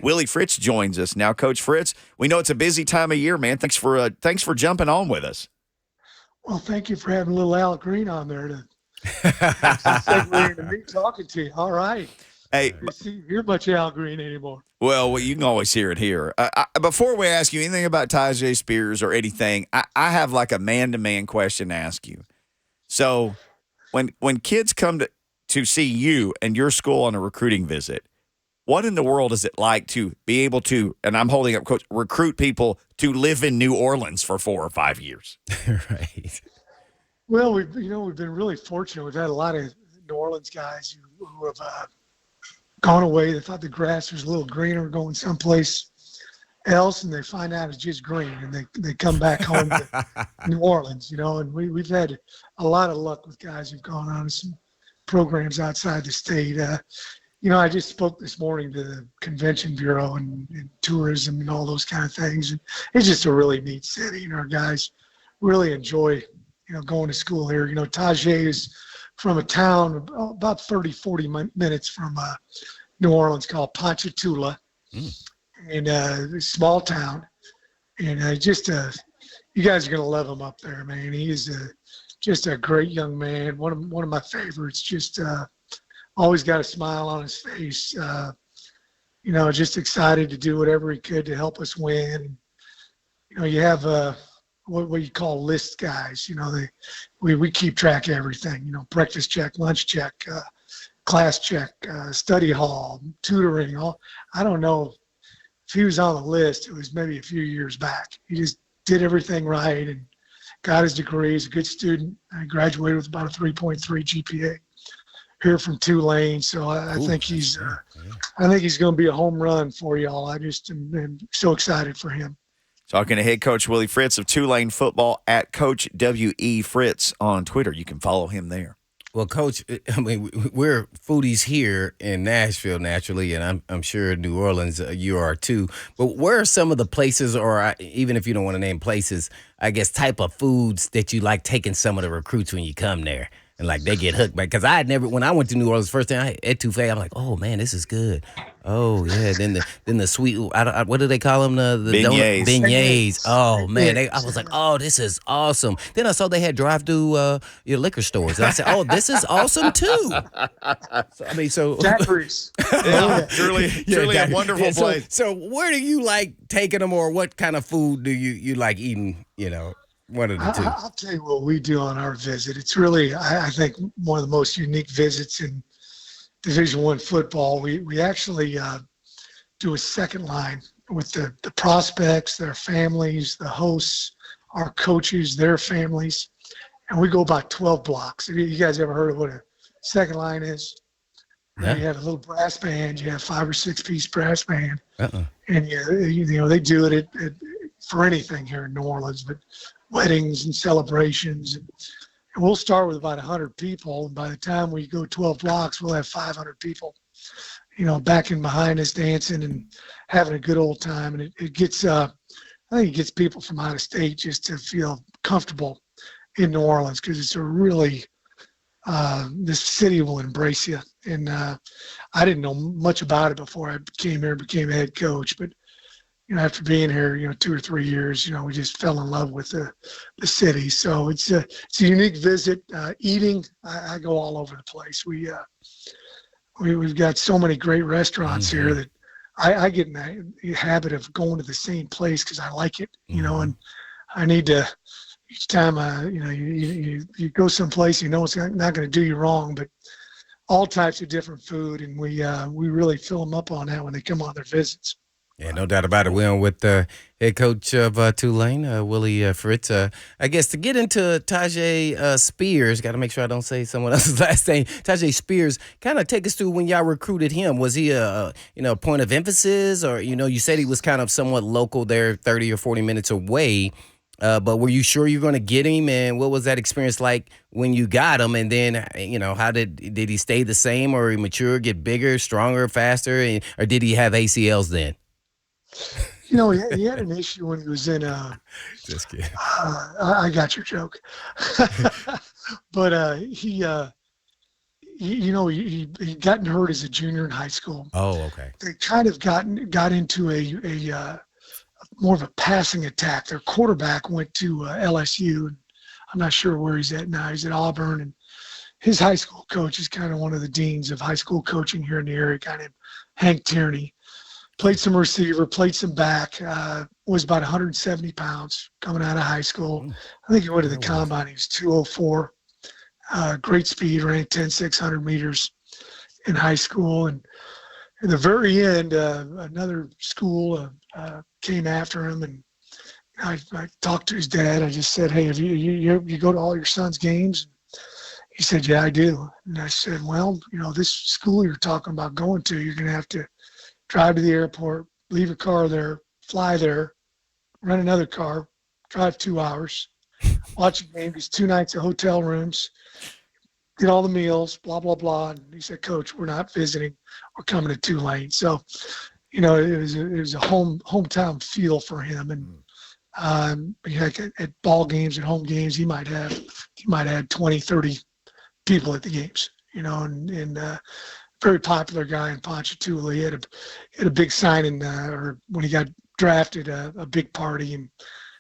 Willie Fritz joins us now. Coach Fritz, we know it's a busy time of year, man. Thanks for jumping on with us. Well, thank you for having a little Al Green on there to segue into me talking to you. All right. Hey, you hear much Al Green anymore. Well, you can always hear it here. Before we ask you anything about Tyjae Spears or anything, I have like a man-to-man question to ask you. So when kids come to see you and your school on a recruiting visit, what in the world is it like to be able to, and I'm holding up quotes, recruit people to live in New Orleans for 4 or 5 years? Right. Well, we've been really fortunate. We've had a lot of New Orleans guys who have gone away. They thought the grass was a little greener going someplace else, and they find out it's just green, and they come back home to New Orleans, and we've had a lot of luck with guys who've gone on to some programs outside the state. I just spoke this morning to the Convention Bureau and tourism and all those kind of things. And it's just a really neat city, and our guys really enjoy, going to school here. Taijae is from a town about 40 minutes from New Orleans called Ponchatoula, and a small town. And you guys are going to love him up there, man. He is just a great young man, one of my favorites, just always got a smile on his face, just excited to do whatever he could to help us win. You have what you call list guys. We keep track of everything. Breakfast check, lunch check, class check, study hall, tutoring. I don't know if he was on the list. It was maybe a few years back. He just did everything right and got his degree. He's a good student. I graduated with about a 3.3 GPA here from Tulane. So I think he's going to be a home run for y'all. I just am so excited for him. Talking to head coach Willie Fritz of Tulane football at Coach W.E. Fritz on Twitter. You can follow him there. Well, Coach, I mean, we're foodies here in Nashville, naturally, and I'm sure New Orleans you are too. But where are some of the places, or even if you don't want to name places, I guess type of foods that you like taking some of the recruits when you come there? And like they get hooked, because when I went to New Orleans first time, etouffee, I'm like, oh man, this is good. Oh yeah, then the sweet, what do they call them? The beignets. Beignets. Oh man, I was like, oh, this is awesome. Then I saw they had drive-through your liquor stores, and I said, oh, this is awesome too. Daiquiris. Yeah, truly a wonderful place. So where do you like taking them, or what kind of food do you like eating? One of the two. I'll tell you what we do on our visit. It's really, I think, one of the most unique visits in Division I football. We actually do a second line with the prospects, their families, the hosts, our coaches, their families, and we go about 12 blocks. Have you guys ever heard of what a second line is? Yeah. You have a little brass band. You have 5 or 6 piece brass band, and they do it for anything here in New Orleans, but weddings and celebrations. And we'll start with about 100 people. And by the time we go 12 blocks, we'll have 500 people, backing behind us, dancing and having a good old time. And it gets, I think it gets people from out of state just to feel comfortable in New Orleans, because it's a really, this city will embrace you. And I didn't know much about it before I came here and became a head coach, but after being here, 2 or 3 years, we just fell in love with the city. So it's a unique visit. Eating, I go all over the place. We've got so many great restaurants here that I get in the habit of going to the same place because I like it, and I need to. Each time you go someplace, it's not going to do you wrong, but all types of different food, and we really fill them up on that when they come on their visits. Yeah, no doubt about it. We're on with the head coach of Tulane, Willie Fritz. I guess to get into Tyjae Spears, got to make sure I don't say someone else's last name. Tyjae Spears, kind of take us through when y'all recruited him. Was he a point of emphasis, or you said he was kind of somewhat local there, 30 or 40 minutes away. But were you sure you were going to get him, and what was that experience like when you got him? And then, how did he stay the same, or he mature, get bigger, stronger, faster, or did he have ACLs then? He had an issue when he was in. Just kidding. I got your joke, but he He'd gotten hurt as a junior in high school. Oh, okay. They kind of got into a more of a passing attack. Their quarterback went to LSU, and I'm not sure where he's at now. He's at Auburn, and his high school coach is kind of one of the deans of high school coaching here in the area, kind of Hank Tierney. Played some receiver, played some back, was about 170 pounds coming out of high school. I think he went to the combine. He was 204. Great speed, ran 10,600 meters in high school. And at the very end, another school came after him, and I talked to his dad. I just said, "Hey, have you go to all your son's games?" He said, "Yeah, I do." And I said, "Well, this school you're talking about going to, you're going to have to drive to the airport, leave a car there, fly there, rent another car, drive 2 hours, watch a game, these 2 nights of hotel rooms, get all the meals, blah, blah, blah." And he said, "Coach, we're not visiting. We're coming to Tulane." So, it was a hometown feel for him. And at ball games, at home games, he might have 20, 30 people at the games, and very popular guy in Ponchatoula. He had a big signing, or when he got drafted, a big party, and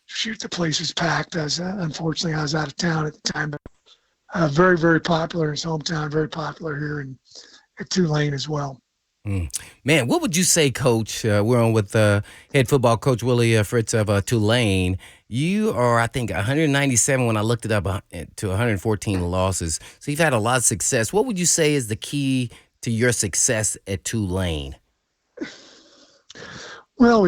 shoot, the place was packed. Unfortunately, I was out of town at the time, but very, very popular in his hometown, very popular here at Tulane as well. Man, what would you say, Coach? We're on with head football coach Willie Fritz of Tulane. You are, I think, 197 when I looked it up to 114 losses. So you've had a lot of success. What would you say is the key to your success at Tulane? Well,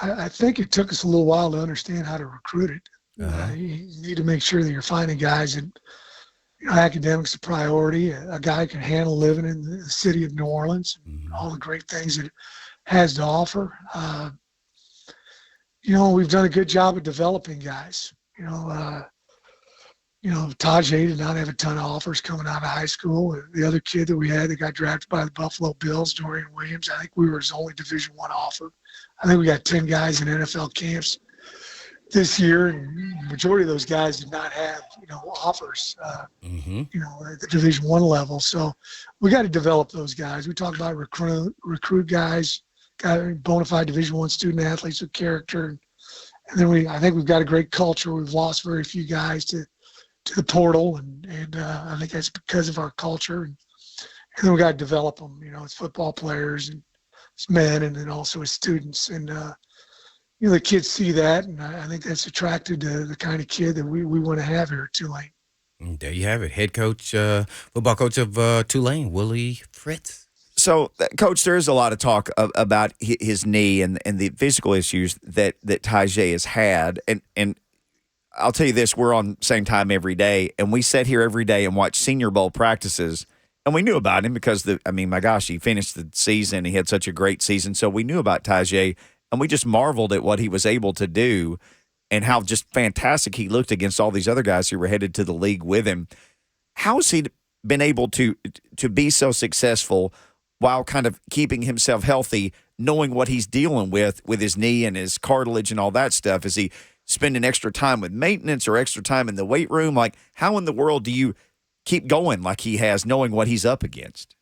I think it took us a little while to understand how to recruit it. You need to make sure that you're finding guys that, academics a priority, a guy who can handle living in the city of New Orleans, and all the great things that it has to offer. We've done a good job of developing guys. Taijae did not have a ton of offers coming out of high school. The other kid that we had that got drafted by the Buffalo Bills, Dorian Williams, I think we were his only Division I offer. I think we got 10 guys in NFL camps this year, and the majority of those guys did not have, offers, at the Division I level. So we got to develop those guys. We talk about recruit guys, bona fide Division I student athletes with character. And then I think we've got a great culture. We've lost very few guys to the portal, and I think that's because of our culture. And then we got to develop them, as football players and as men, and then also as students. And the kids see that, and I think that's attracted to the kind of kid that we want to have here at Tulane. There you have it, head coach, football coach of Tulane, Willie Fritz. So, Coach, there is a lot of talk about his knee and the physical issues that Taijae has had. And I'll tell you this, we're on same time every day, and we sat here every day and watched Senior Bowl practices, and we knew about him because, my gosh, he finished the season. He had such a great season. So we knew about Taijae, and we just marveled at what he was able to do and how just fantastic he looked against all these other guys who were headed to the league with him. How has he been able to be so successful while kind of keeping himself healthy, knowing what he's dealing with his knee and his cartilage and all that stuff? Is he spending extra time with maintenance or extra time in the weight room? Like, how in the world do you keep going like he has, knowing what he's up against?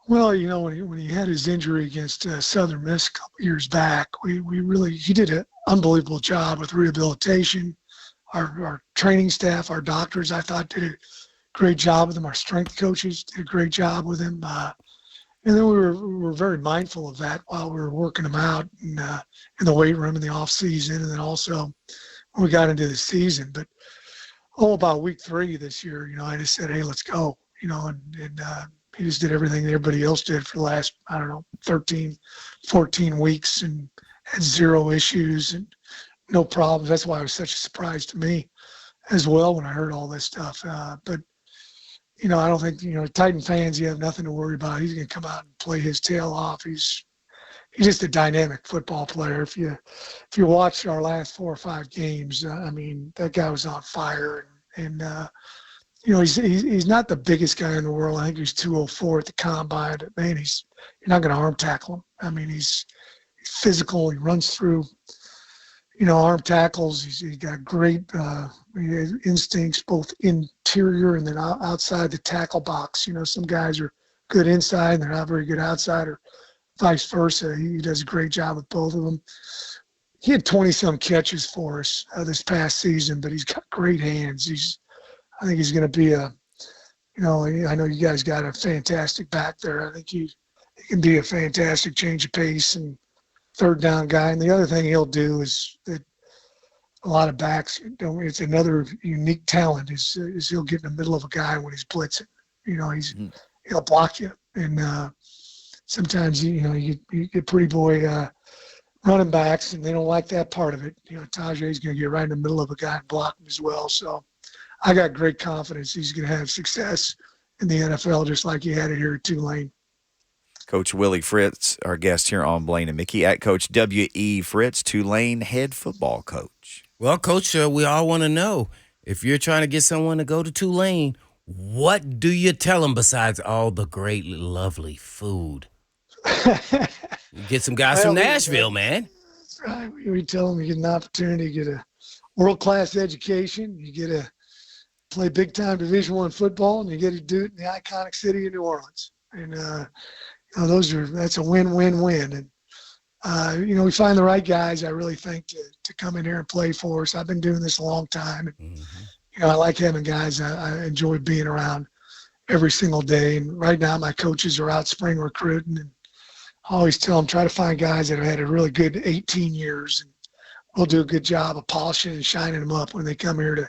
Well, when he had his injury against Southern Miss a couple years back, he did an unbelievable job with rehabilitation. Our training staff, our doctors, I thought, did a great job with him. Our strength coaches did a great job with him. And then we were very mindful of that while we were working him out in the weight room in the off season, and then also when we got into the season. But about week 3 this year, I just said, "Hey, let's go," and he just did everything that everybody else did for the last, 13, 14 weeks, and had 0 issues and no problems. That's why it was such a surprise to me as well when I heard all this stuff. But I don't think, Titan fans, you have nothing to worry about. He's going to come out and play his tail off. He's just a dynamic football player. If you watch our last 4 or 5 games, that guy was on fire. And he's not the biggest guy in the world. I think he's 204 at the combine. But man, you're not going to arm tackle him. He's physical. He runs through, arm tackles. He's got great He has instincts both interior and then outside the tackle box. Some guys are good inside and they're not very good outside, or vice versa. He does a great job with both of them. He had 20-some catches for us this past season, but he's got great hands. I think he's going to be I know you guys got a fantastic back there. I think he can be a fantastic change of pace and third down guy. And the other thing he'll do is that a lot of backs don't. It's another unique talent is he'll get in the middle of a guy when he's blitzing. He'll block you, and sometimes you get pretty boy running backs, and they don't like that part of it. Taijae's going to get right in the middle of a guy and block him as well. So I got great confidence he's going to have success in the NFL just like he had it here at Tulane. Coach Willie Fritz, our guest here on Blaine and Mickey, at Coach W.E. Fritz, Tulane head football coach. Well, Coach, we all want to know, if you're trying to get someone to go to Tulane, what do you tell them besides all the great, lovely food? You get some guys from Nashville, man. That's right. We tell them you get an opportunity to get a world-class education. You get to play big-time Division I football, and you get to do it in the iconic city of New Orleans. And that's a win-win-win. And we find the right guys, I really think, to come in here and play for us. I've been doing this a long time. And, I like having guys I enjoy being around every single day. And right now my coaches are out spring recruiting, and I always tell them, try to find guys that have had a really good 18 years, and we'll do a good job of polishing and shining them up when they come here to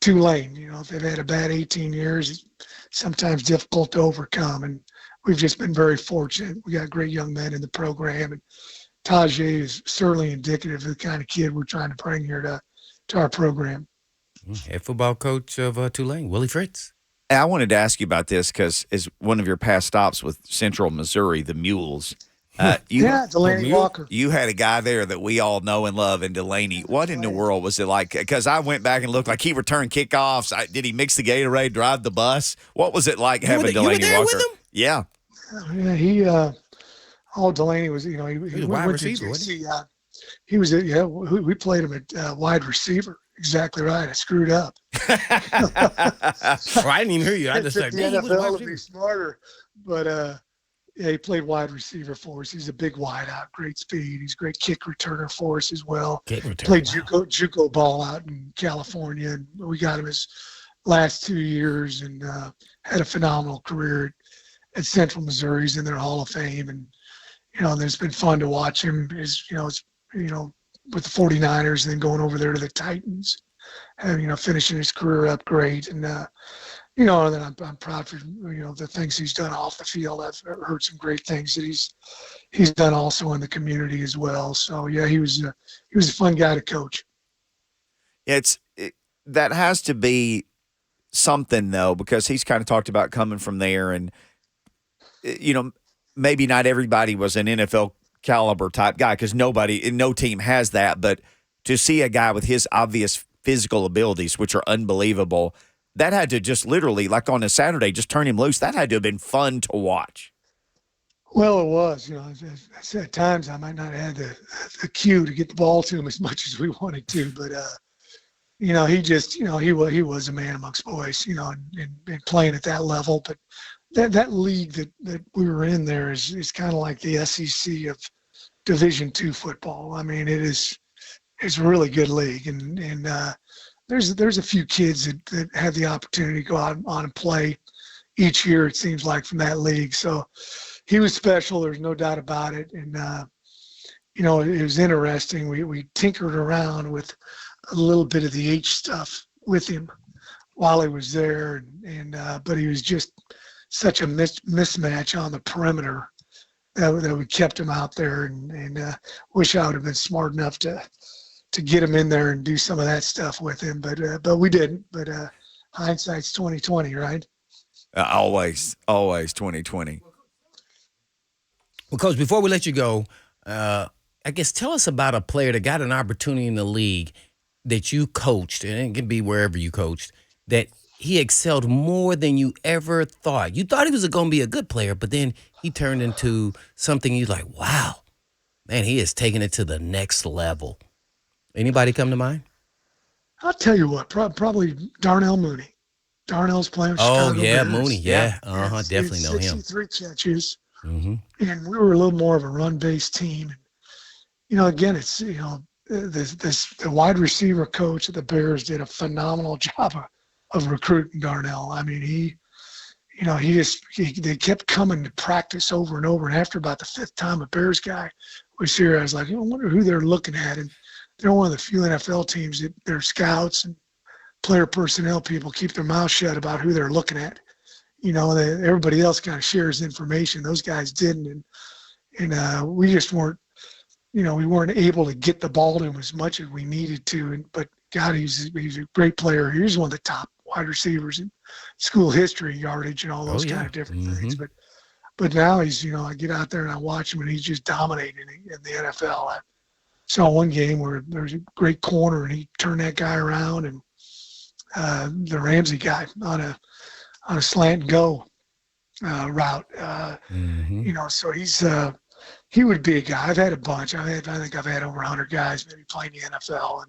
Tulane. If they've had a bad 18 years, it's sometimes difficult to overcome. And we've just been very fortunate. We got great young men in the program, and Taijae is certainly indicative of the kind of kid we're trying to bring here to our program. Head football coach of Tulane, Willie Fritz. I wanted to ask you about this because as one of your past stops with Central Missouri, the Mules. Delaney Walker. You had a guy there that we all know and love in Delaney. What in the world was it like? Because I went back and looked like he returned kickoffs. Did he mix the Gatorade, drive the bus? What was it like having Delaney you were there Walker? With him? Yeah. Delaney was, he was a wide receiver, wasn't he? We played him at wide receiver. Exactly right. I screwed up. I didn't even hear you. I just said, the NFL to be smarter. But, he played wide receiver for us. He's a big wideout, great speed. He's a great kick returner for us as well. Played JUCO ball out in California, and we got him his last 2 years, and had a phenomenal career at Central Missouri. He's in their Hall of Fame, and it's been fun to watch him. With the 49ers, and then going over there to the Titans, and finishing his career up great. And and then I'm proud for the things he's done off the field. I've heard some great things that he's done also in the community as well. So yeah, he was a fun guy to coach. That has to be something though, because he's kind of talked about coming from there, and maybe not everybody was an NFL caliber type guy, because no team has that. But to see a guy with his obvious physical abilities, which are unbelievable, that had to just literally, like on a Saturday, just turn him loose. That had to have been fun to watch. Well, it was. At times I might not have had the cue to get the ball to him as much as we wanted to, but he just, he was a man amongst boys, and playing at that level. But that league that we were in there is kind of like the SEC of Division II football. I mean, it's a really good league, and there's a few kids that have the opportunity to go out on and play each year, it seems like, from that league. So he was special. There's no doubt about it. And it was interesting. We tinkered around with a little bit of the H stuff with him while he was there, but he was just such a mismatch on the perimeter that we kept him out there, and wish I would have been smart enough to get him in there and do some of that stuff with him, but we didn't. But hindsight's 20/20, right? Always 20/20. Well, Coach, before we let you go, I guess tell us about a player that got an opportunity in the league that you coached, and it can be wherever you coached, that he excelled more than you ever thought. You thought he was going to be a good player, but then he turned into something you're like, wow, man, he is taking it to the next level. Anybody come to mind? I'll tell you what, probably Darnell Mooney. Darnell's playing with Oh Chicago yeah, Bears. Mooney. Yeah. He had Definitely know him. 63 catches, Mm-hmm. and we were a little more of a run-based team. Again, it's the wide receiver coach at the Bears did a phenomenal job of recruiting Darnell. I mean, they kept coming to practice over and over. And after about the fifth time a Bears guy was here, I was like, I wonder who they're looking at. And they're one of the few NFL teams that their scouts and player personnel people keep their mouth shut about who they're looking at. Everybody else kind of shares information. Those guys didn't. And we just weren't, we weren't able to get the ball to him as much as we needed to. But God, he's a great player. He's one of the top wide receivers in school history, yardage, and all those kind of different things. But now he's, I get out there and I watch him, and he's just dominating in the NFL. I saw one game where there was a great corner, and he turned that guy around, and the Ramsey guy on a slant and go route. So he would be a guy. I've had a bunch. I think I've had over 100 guys maybe playing the NFL,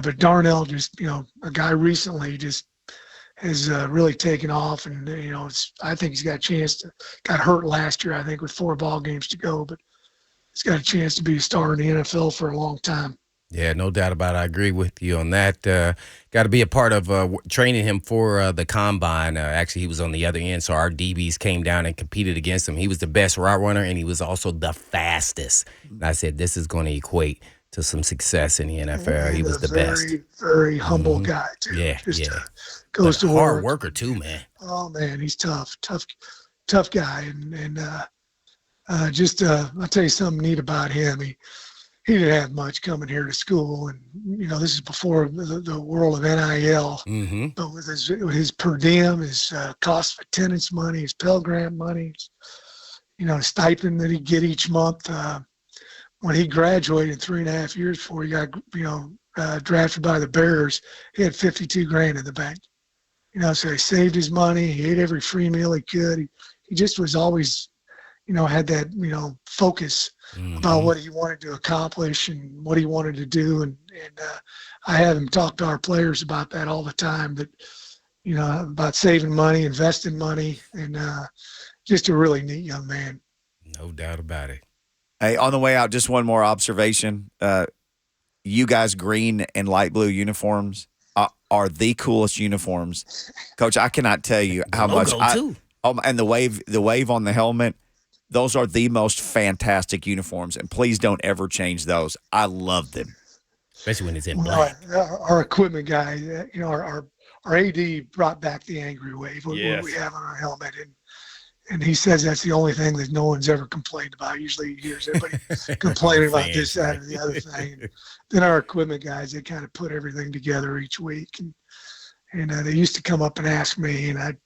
but Darnell just, a guy recently just has really taken off, and I think he's got a chance to. Got hurt last year, I think, with 4 ball games to go, but he's got a chance to be a star in the NFL for a long time. Yeah, no doubt about it. I agree with you on that. Got to be a part of training him for the combine. Actually, he was on the other end, so our DBs came down and competed against him. He was the best route runner, and he was also the fastest. And I said, this is going to equate to some success in the NFL. And he was the best. Very, very humble guy, too. Yeah, Goes to hard work. worker, too, man. Oh, man, he's tough guy. And I'll tell you something neat about him. He didn't have much coming here to school, and this is before the world of NIL. Mm-hmm. But with his per diem, his cost of attendance money, his Pell Grant money, stipend that he'd get each month. When he graduated 3.5 years before he got drafted by the Bears, he had $52,000 in the bank. So he saved his money. He ate every free meal he could. He just was always, had that focus about what he wanted to accomplish and what he wanted to do. And I have him talk to our players about that all the time, that, about saving money, investing money, and just a really neat young man. No doubt about it. Hey, on the way out, just one more observation. You guys' green and light blue uniforms are the coolest uniforms. Coach, I cannot tell you how much. And the wave on the helmet, those are the most fantastic uniforms, and please don't ever change those. I love them. Especially when it's in black. Our equipment guy, our AD brought back the angry wave, what we have on our helmet, and he says that's the only thing that no one's ever complained about. Usually he hears everybody complaining about this, that, or the other thing. And then our equipment guys, they kind of put everything together each week, and they used to come up and ask me, and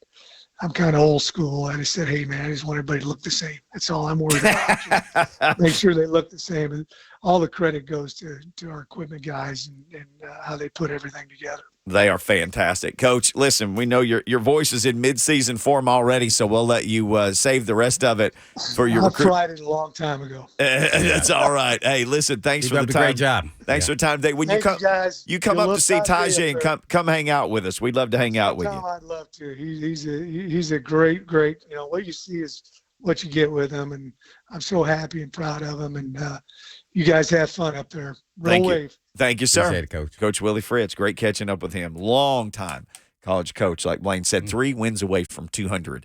I'm kind of old school. I just said, hey, man, I just want everybody to look the same. That's all I'm worried about. Make sure they look the same. And all the credit goes to our equipment guys and how they put everything together. They are fantastic. Coach, listen, we know your voice is in mid-season form already, so we'll let you save the rest of it for your recruit. I tried it a long time ago. That's all right. Hey, listen, thanks for the time. Great job. Thanks for the time today. When Thank you guys. You come up to see Taijae and come hang out with us. We'd love to hang out with you. I'd love to. He's a great, what you see is what you get with him, and I'm so happy and proud of him. And you guys have fun up there. Roll wave. Thank you, sir. Appreciate it, Coach. Coach Willie Fritz, great catching up with him. Long time college coach, like Blaine said, 3 wins away from 200